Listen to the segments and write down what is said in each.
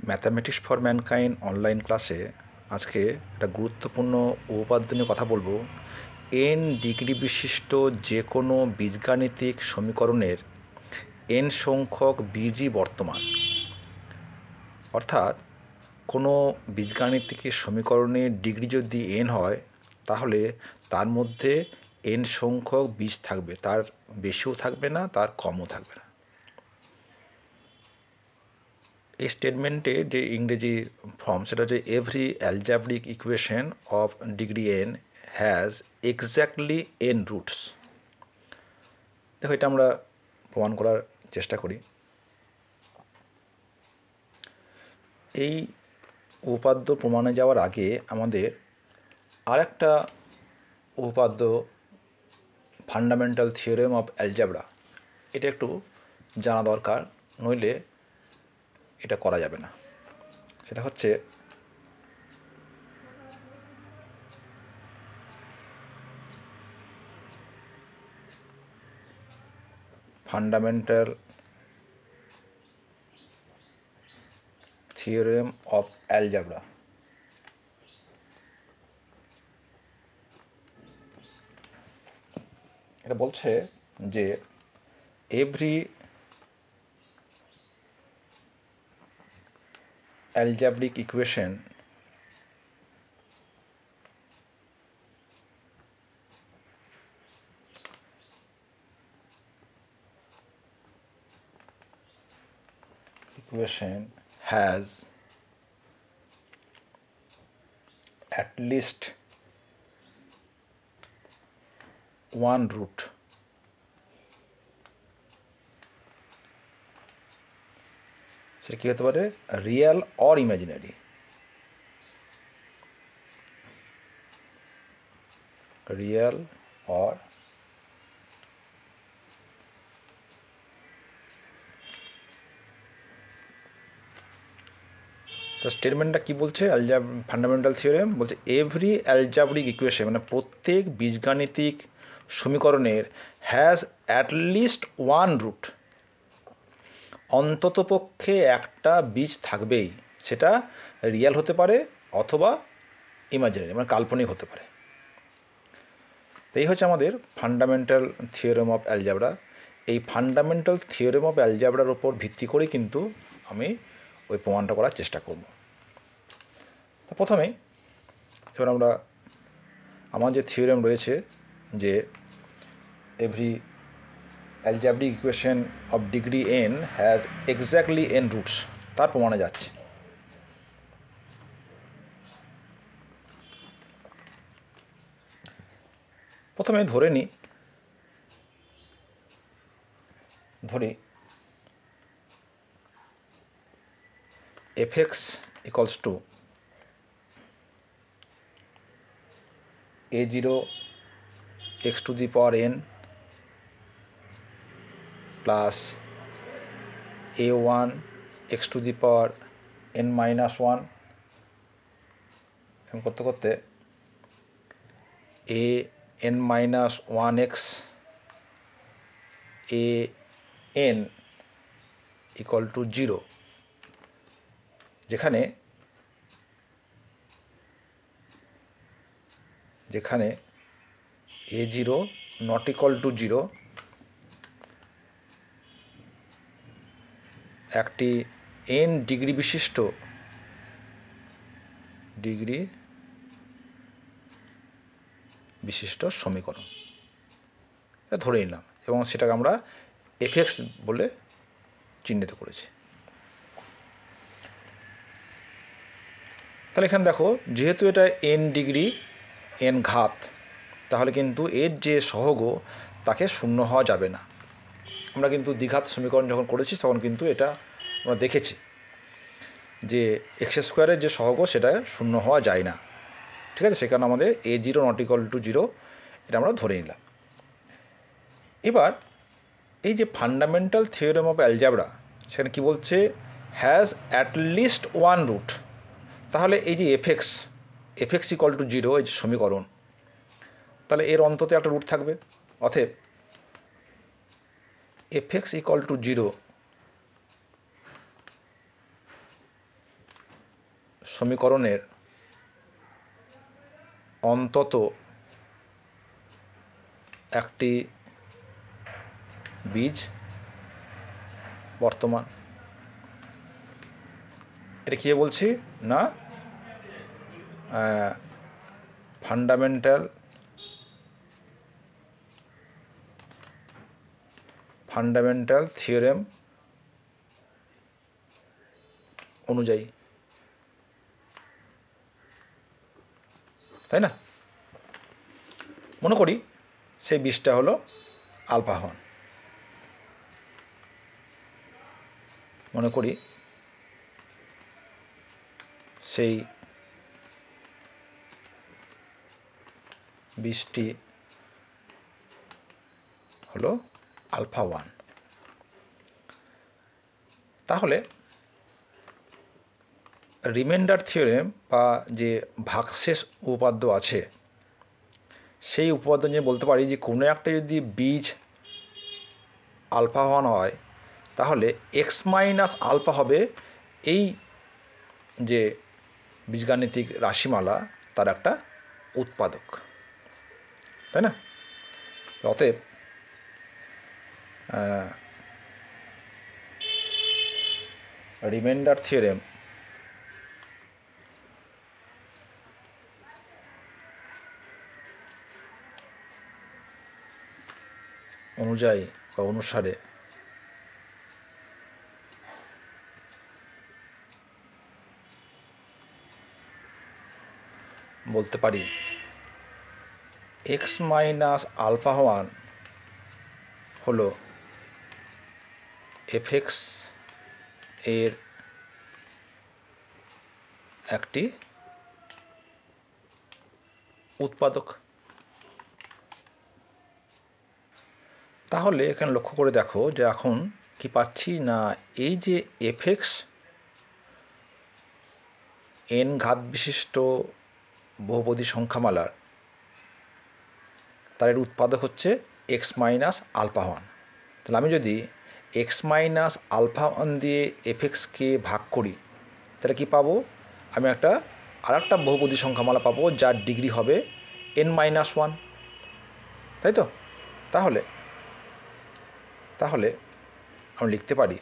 Mathematics for mankind online ক্লাসে আজকে একটা গুরুত্বপূর্ণ উপপাদ্য নিয়ে কথা বলবো। এন ডিগ্রি বিশিষ্ট যে কোনো বীজগাণিতিক সমীকরণের এন সংখ্যক বীজই বর্তমান। অর্থাৎ কোনো বীজগাণিতিক সমীকরণের ডিগ্রি যদি এন হয় তাহলে তার মধ্যে এন সংখ্যক বীজ থাকবে, তার বেশিও থাকবে না, তার কমও থাকবে না। এই স্টেটমেন্টে যে ইংরেজি ফর্ম সেটা হচ্ছে every algebraic equation of degree N has exactly N roots. দেখো, এটা আমরা প্রমাণ করার চেষ্টা করি। এই উপপাদ্য প্রমাণে যাওয়ার আগে আমাদের আরেকটা উপপাদ্য, ফান্ডামেন্টাল থিওরেম অফ অ্যালজাবরা, এটা একটু জানা দরকার, নইলে এটা করা যাবে না। সেটা হচ্ছে ফান্ডামেন্টাল থিওরেম অফ অ্যালজাবরা। এটা বলছে যে every algebraic equation has at least one root. সেটা কি হতে পারে? Real or imaginary. Real or তো স্টেটমেন্টটা কি বলছে? ফান্ডামেন্টাল থিওরেম বলছে এভরি অ্যালজাব্রিক ইকুয়েশন, মানে প্রত্যেক বীজগাণিতিক সমীকরণের has at least one root, অন্ততপক্ষে একটা বীজ থাকবেই। সেটা রিয়েল হতে পারে অথবা ইমাজিনারি, মানে কাল্পনিক হতে পারে। তো এই হচ্ছে আমাদের ফান্ডামেন্টাল থিওরেম অফ অ্যালজাবরা। এই ফান্ডামেন্টাল থিওরেম অফ অ্যালজাবরার উপর ভিত্তি করেই কিন্তু আমি ওই প্রমাণটা করার চেষ্টা করব। তো প্রথমেই এবার আমরা আমার যে থিওরেম রয়েছে যে every algebraic equation of degree N has exactly N roots, তার প্রমাণে যাচ্ছে। প্রথমে ধরি fx equals to a0 x to the power n plus a1 x to the power n minus 1 এবং করতে করতে a n minus 1x a n equal to 0, যেখানে a0 not equal to 0 একটি n ডিগ্রি বিশিষ্ট সমীকরণ, এটা ধরে নিলাম এবং সেটাকে আমরা fx বলে চিহ্নিত করেছি। তাহলে এখানে দেখো, যেহেতু এটা n ডিগ্রি n ঘাত, তাহলে কিন্তু এর যে সহগ তাকে শূন্য হওয়া যাবে না। আমরা কিন্তু দ্বিঘাত সমীকরণ যখন করেছি তখন কিন্তু এটা আমরা দেখেছি যে এক্স স্কোয়ারের যে সহগ সেটা শূন্য হওয়া যায় না। ঠিক আছে, সেখানে আমাদের a0 নট ইকুয়াল টু 0 এটা আমরা ধরে নিলাম। এবার এই যে ফান্ডামেন্টাল থিওরেম অফ অ্যালজাবরা, সেখানে কি বলছে? Has at least one root. তাহলে এই যে এফএক্স ইকুয়াল টু 0 এই যে সমীকরণ, তাহলে এর অন্তত একটা রুট থাকবে। অতএব fx equal to 0 সমীকরণের অন্তত একটি বীজ বর্তমান। এটা কী বলছি না, ফান্ডামেন্টাল থিওরেম অনুযায়ী, তাই না? মনে করি সেই বীজটা হলো আলফা 1। মনে করি সেই বীজটি হলো আলফা 1। তাহলে রিমাইন্ডার থিওরেম বা যে ভাগশেষ উপপাদ্য আছে, সেই উপপাদ্য নিয়ে বলতে পারি যে কোনো একটা যদি বীজ আলফা 1 হয়, তাহলে এক্স মাইনাস আলফা হবে এই যে বীজগাণিতিক রাশিমালা তার একটা উৎপাদক, তাই না? অতএব রিমাইন্ডার থিওরেম অনুযায়ী বা অনুসারে বলতে পারি এক্স মাইনাস আলফা 1 হলো এফএক্স এর একটি উৎপাদক। তাহলে এখানে লক্ষ্য করে দেখো যে এখন কি পাচ্ছি না, এই যে এফএক্স এন ঘাত বিশিষ্ট বহুপদী সংখ্যামালার তার উৎপাদক হচ্ছে এক্স মাইনাস আলফা 1। তাহলে আমি যদি এক্স মাইনাস আলফা 1 দিয়ে এফএক্সকে ভাগ করি, তাহলে কি পাবো? আমি আরেকটা বহুপদী সংখ্যামালা পাবো যার ডিগ্রি হবে n-1, তাই তো? তাহলে আমি লিখতে পারি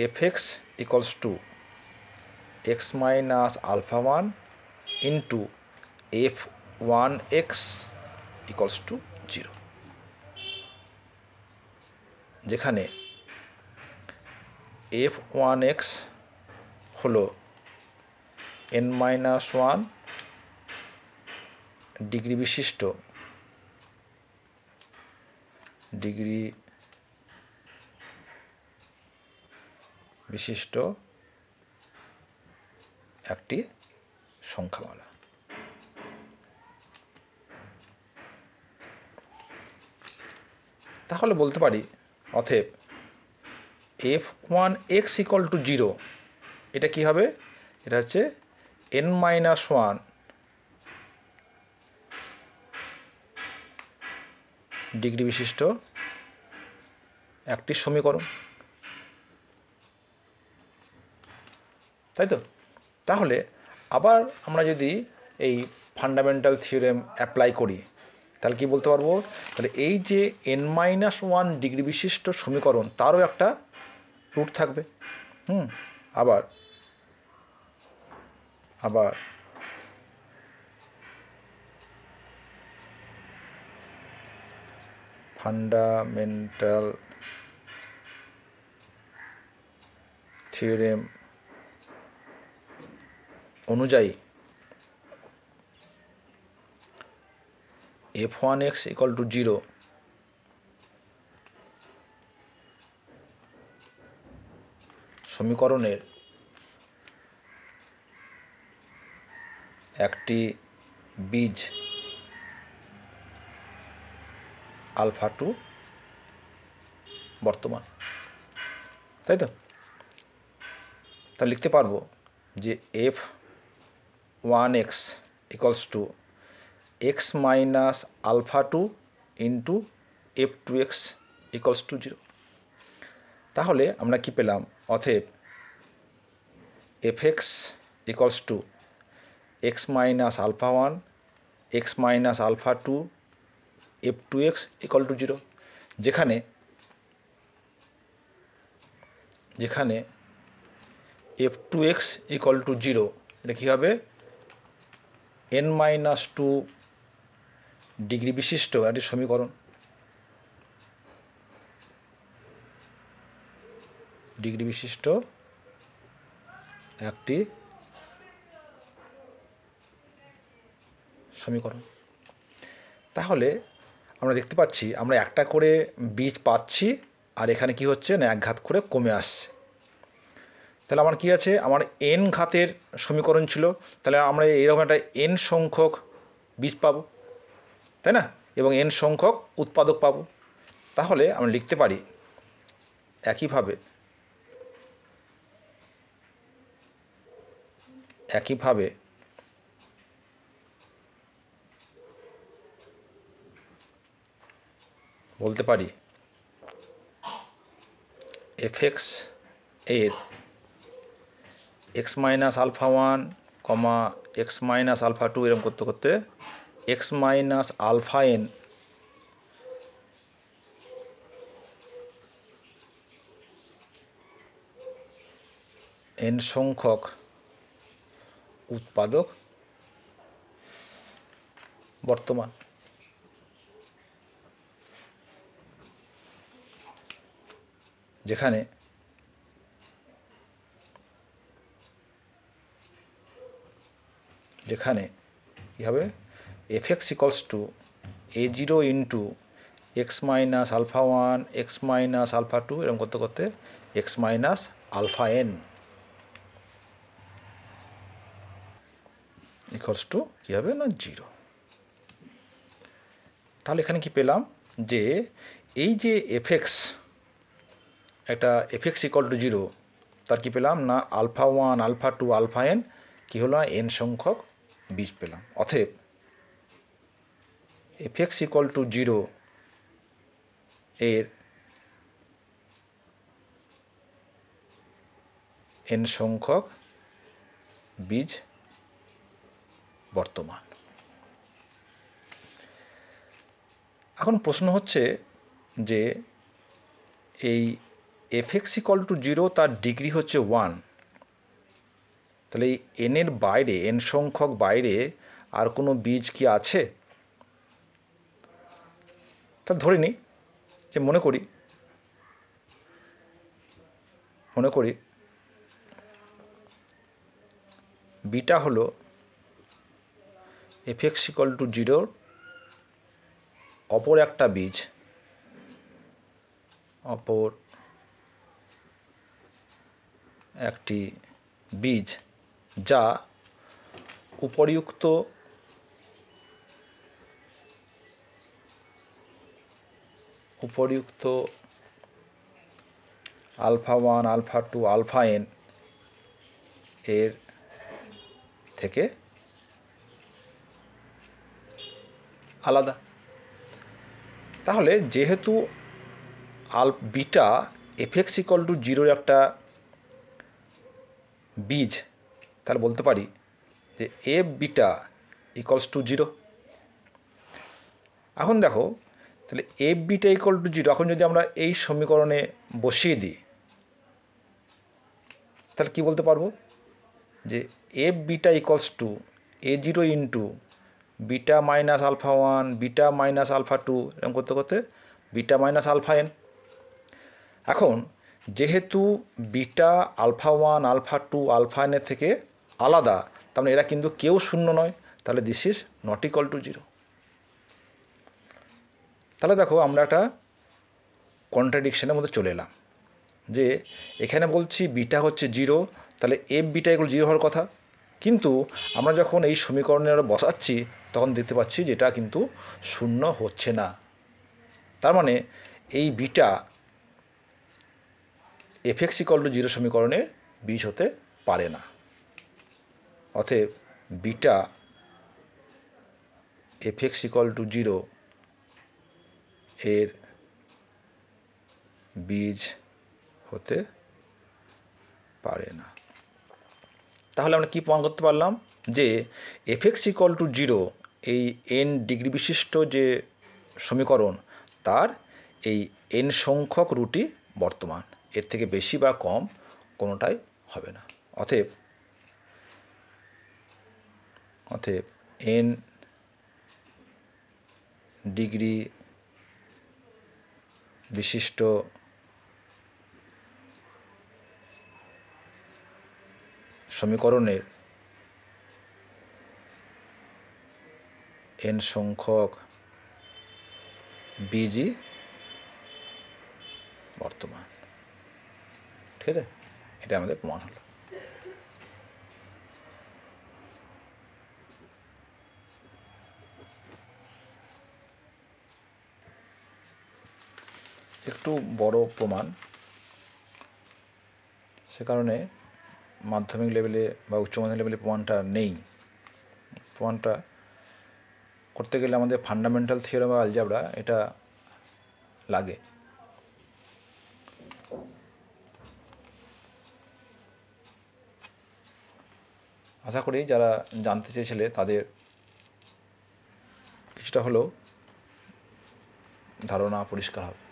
f x equals to x minus alpha 1 into f1x equals to 0, যেখানে f1x হলো n-1 ডিগ্রি বিশিষ্ট একটি সংখ্যামালা। তাহলে বলতে পারি অতএব f1x ইকুয়াল টু 0, এটা কি হবে? এটা হচ্ছে n-1 ডিগ্রি বিশিষ্ট একটি সমীকরণ, তাই তো? তাহলে আবার আমরা যদি এই ফান্ডামেন্টাল থিওরেম অ্যাপ্লাই করি, তাহলে কি বলতে পারবো? তাহলে এই যে n-1 ডিগ্রি বিশিষ্ট সমীকরণ তারও একটা রুট থাকবে। আবার ফান্ডামেন্টাল থিওরেম অনুযায়ী f1x ইকুয়াল টু 0 সমীকরণের একটি বীজ আলফা 2 বর্তমান, তাই তো? তা লিখতে পারবো যে f1x equals to x minus alpha 2 into f2x equals to 0। তাহলে আমরা কি পেলাম? অতএব fx equals to x minus alpha one x minus alpha two f two x equal to zero, যেখানে f two x equal to zero, এটা কী হবে, N minus two degree বিশিষ্ট একটি সমীকরণ, ডিগ্রি বিশিষ্ট একটি সমীকরণ। তাহলে আমরা দেখতে পাচ্ছি আমরা একটা করে বীজ পাচ্ছি, আর এখানে কি হচ্ছে না এক ঘাত করে কমে আসছে। তাহলে আমার কি আছে, আমার এন ঘাতের সমীকরণ ছিল, তাহলে আমরা এরকম একটা এন সংখ্যক বীজ পাবো, তাই না, এবং এন সংখ্যক উৎপাদক পাবো। তাহলে আমরা লিখতে পারি একইভাবে বলতে পারি এফএক্স এর x minus alpha one comma x minus alpha two এরকম করতে করতে এক্স মাইনাস আলফা এন সংখ্যক উৎপাদক বর্তমান। যেখানে কী হবে, f x equals to a zero into x minus alpha one x minus alpha two এরকম করতে করতে x minus alpha n equals to কী হবে না জিরো। তাহলে এখানে কি পেলাম, যে এই যে এফএক্স, একটা এফএক্স ইকুয়াল টু জিরো, তার কি পেলাম না alpha one alpha two alpha n কী হলো না এন সংখ্যক বীজ পেলাম। অতএব এফএক্স ইকুয়াল টু জিরো এর এন সংখ্যক বীজ বর্তমান। এখন প্রশ্ন হচ্ছে যে এই এফএক্স ইকুয়াল টু জিরো তার ডিগ্রি হচ্ছে ওয়ান, তাহলে এই এনের বাইরে, এন সংখ্যক বাইরে আর কোনো বীজ কি আছে? তা ধরে নিই যে মনে করি বিটা হলো এফএক্স ইকুয়াল টু জিরোর অপর একটা বীজ, অপর একটি বীজ যা উপরিউক্ত alpha one alpha two alpha n এর থেকে আলাদা। তাহলে যেহেতু বিটা এফএক্স ইকুয়াল টু জিরোর একটা বীজ, তাহলে বলতে পারি যে f beta equals two zero. এখন দেখো, তাহলে F beta equal to zero এখন যদি আমরা এই সমীকরণে বসিয়ে দিই, তাহলে কী বলতে পারবো, যে f beta equals to a zero into beta minus alpha one beta minus alpha two এরকম করতে করতে বিটা মাইনাস আলফা এন। এখন যেহেতু beta alpha one alpha two alpha এনের থেকে আলাদা, তার মানে এরা কিন্তু কেউ শূন্য নয়, তাহলে this is not equal to zero. তাহলে দেখো আমরা একটা কন্ট্রাডিকশনের মধ্যে চলে এলাম, যে এখানে বলছি বিটা হচ্ছে জিরো, তাহলে এফ বিটা এগুলো জিরো হওয়ার কথা, কিন্তু আমরা যখন এই সমীকরণে আমরা বসাচ্ছি তখন দেখতে পাচ্ছি যে এটা কিন্তু শূন্য হচ্ছে না। তার মানে এই beta FX equal to zero সমীকরণের বীজ হতে পারে না। অতএব beta FX equal to zero এর বীজ হতে পারে না। তাহলে আমরা কি প্রমাণ করতে পারলাম যে এফএক্স ইকুয়াল টু 0 এই এন ডিগ্রি বিশিষ্ট যে সমীকরণ তার এই এন সংখ্যক রুটই বর্তমান, এর থেকে বেশি বা কম কোনোটাই হবে না। অতএব এন ডিগ্রি বিশিষ্ট সমীকরণের এন সংখ্যক বীজই বর্তমান। ঠিক আছে, এটা আমাদের প্রমাণ হলো। একটু বড় প্রমাণ, সে কারণে মাধ্যমিক লেভেলে বা উচ্চ মাধ্যমিক লেভেলে প্রমাণটা নেই। প্রমাণটা করতে গেলে আমাদের ফান্ডামেন্টাল থিওরেম বা আলজাবরা এটা লাগে। আশা করি যারা জানতে চেয়েছিলে তাদের কিছুটা হলেও ধারণা পরিষ্কার হবে।